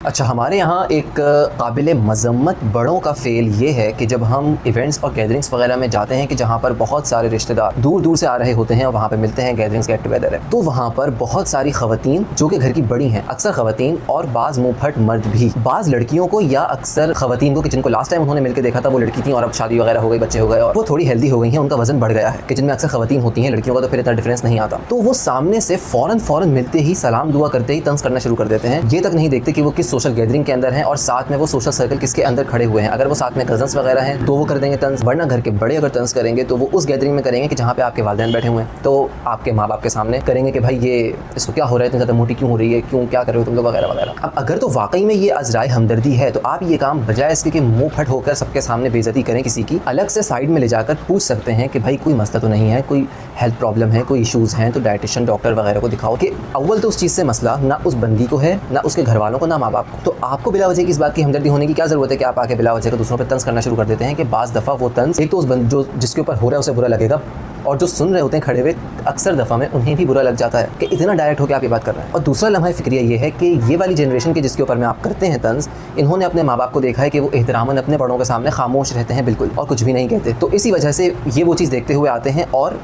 अच्छा, हमारे यहाँ एक काबिल मज़म्मत बड़ों का फ़ेल ये है कि जब हम इवेंट्स और गैदरिंग्स वगैरह में जाते हैं कि जहाँ पर बहुत सारे रिश्तेदार दूर दूर से आ रहे होते हैं और वहाँ पे मिलते हैं, गैदरिंग्स गेट टुगेदर है, तो वहाँ पर बहुत सारी ख़वातीन जो कि घर की बड़ी हैं, अक्सर ख़वातीन और बाज़ मुँहफट मर्द भी, बाज़ लड़कियों को या अक्सर ख़वातीन को कि जिनको लास्ट टाइम उन्होंने मिलकर देखा था वो लड़की थी और अब शादी वगैरह हो गई, बच्चे हो गए और वो थोड़ी हेल्दी हो गई हैं, उनका वजन बढ़ गया है, कि जिनमें अक्सर ख़वातीन होती हैं, लड़कियों का तो फिर इतना डिफरेंस नहीं आता, तो वो सामने से फ़ौरन मिलते ही सलाम दुआ करते ही तंज़ करना शुरू कर देते हैं। ये तक नहीं देखते कि वो किस सोशल गैदरिंग के अंदर हैं और साथ में वो सोशल सर्कल किसके अंदर खड़े हुए हैं। अगर वो साथ में कजन्स वगैरह हैं तो वो कर देंगे तंज, वरना घर के बड़े अगर तंज करेंगे तो वो उस गैदरिंग में करेंगे कि जहाँ पे आपके वालिदैन बैठे हुए हैं, तो आपके माँ बाप के सामने करेंगे कि भाई ये इसको क्या हो रहा है, इतनी ज़्यादा मोटी क्यों हो रही है, क्यों क्या कर रहे हो तुम लोग वगैरह वगैरह। अब अगर तो वाकई में ये अज़राए हमदर्दी है तो आप ये काम बजाय इसके कि मुँह फट होकर सबके सामने बेइज्जती करें किसी की, अलग से साइड में ले जाकर पूछ सकते हैं कि भाई कोई मसला तो नहीं है, कोई हेल्थ प्रॉब्लम है, कोई इशूज़ हैं तो डाइटिशियन डॉक्टर वगैरह को दिखाओ। कि अव्वल तो उस चीज़ से मसला ना उस बंदी को है, ना उसके घर वालों को, ना माँ बाप को, तो आपको बिला वजह की इस बात की हमदर्दी होने की क्या ज़रूरत है कि आप आके बिला वजह का दूसरों पर तंज करना शुरू कर देते हैं। कि बाज़ दफ़ा वो तंज एक तो उस जो जिसके ऊपर हो रहा है उसे बुरा लगेगा और जो सुन रहे होते हैं खड़े हुए अक्सर दफ़ा में उन्हें भी बुरा लग जाता है कि इतना डायरेक्ट होकर आप ये बात कर रहे हैं। और दूसरा लम्हा फ़िक्रिया ये है कि ये वाली जनरेशन के जिसके ऊपर में आप करते हैं तंज, इन्होंने अपने माँ बाप को देखा है कि वो एहतरामन अपने बड़ों के सामने खामोश रहते हैं बिल्कुल और कुछ भी नहीं कहते, तो इसी वजह से ये वो चीज़ देखते हुए आते हैं और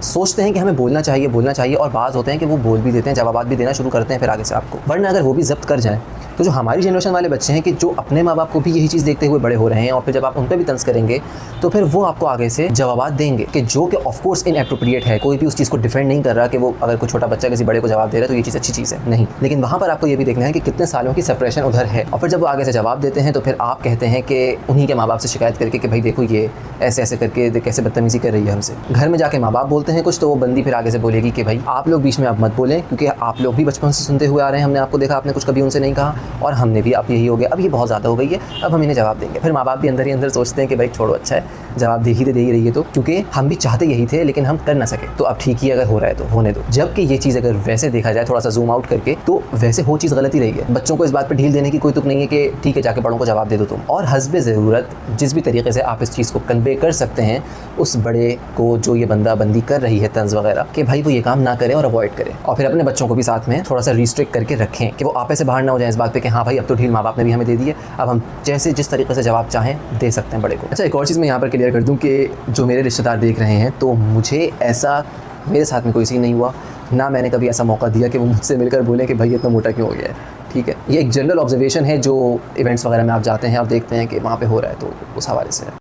सोचते हैं कि हमें बोलना चाहिए और बाज़ होते हैं कि वो बोल भी देते हैं, जवाबात भी देना शुरू करते हैं फिर आगे से आपको, वरना अगर वो भी जब्त कर जाएँ तो जो हमारी जनरेशन वाले बच्चे हैं कि जो अपने माँ बाप को भी यही चीज़ देखते हुए बड़े हो रहे हैं और फिर जब आप उन पर भी तंज करेंगे तो फिर वो आपको आगे से जवाबात देंगे कि जो कि ऑफ कोर्स इनएप्रोप्रिएट है। कोई भी उस चीज़ को डिफेंड नहीं कर रहा कि वो अगर कोई छोटा बच्चा किसी बड़े को जवाब दे रहा है तो ये चीज़ अच्छी चीज़ है, नहीं, लेकिन वहाँ पर आपको ये भी देखना है कि कितने सालों की सेपरेशन उधर है और फिर जब वो आगे से जवाब देते हैं तो फिर आप कहते हैं कि उन्हीं के माँ बाप से शिकायत करके कि भाई देखो ये ऐसे ऐसे करके कैसे बदतमीज़ी कर रही है हमसे। घर में जाके माँ बाप बोलते हैं कुछ तो वो बंदी फिर आगे से बोलेगी कि भाई आप लोग बीच में आप मत बोलें क्योंकि आप लोग भी बचपन से सुनते हुए आ रहे हैं, हमने आपको देखा, आपने कुछ कभी उनसे नहीं कहा और हमने भी, अब यही हो गया, अब ये बहुत ज़्यादा हो गई है, अब हम इन्हें जवाब देंगे। फिर माँ बाप भी अंदर ही अंदर सोचते हैं कि भाई छोड़ो, अच्छा है जवाब दे ही रही है तो, क्योंकि हम भी चाहते यही थे लेकिन हम कर ना सके, तो अब ठीक ही अगर हो रहा है तो होने दो। जबकि ये चीज़ अगर वैसे देखा जाए थोड़ा सा जूम आउट करके तो वैसे हो चीज़ गलत ही रही है। बच्चों को इस बात पर ढील देने की कोई तुक नहीं है कि ठीक है जाके बड़ों को जवाब दे दो तुम, और हस्बे ज़रूरत जिस भी तरीके से आप इस चीज़ को कन्वे कर सकते हैं उस बड़े को जो ये बंदी कर रही है तंज वगैरह, कि भाई वो ये काम ना करे और अवॉइड करे, और फिर अपने बच्चों को भी साथ में थोड़ा सा रिस्ट्रिक्ट करके रखें कि वो आपे से बाहर ना हो जाए इस बात पे कि हाँ भाई अब तो ढील माँ बाप ने भी हमें दे दी है, अब हम जैसे जिस तरीके से जवाब चाहें दे सकते हैं बड़े को। अच्छा, एक और चीज़ मैं यहाँ पर क्लियर कर दूँ कि जो मेरे रिश्तेदार देख रहे हैं तो मुझे ऐसा, मेरे साथ में कोई सीन नहीं हुआ, ना मैंने कभी ऐसा मौका दिया कि वो मुझसे मिलकर बोलें कि भाई इतना मोटा क्यों हो गया है। ठीक है, ये एक जनरल ऑब्जर्वेशन है जो इवेंट्स वगैरह में आप जाते हैं, आप देखते हैं कि वहाँ पे हो रहा है, तो उस हवाले से है।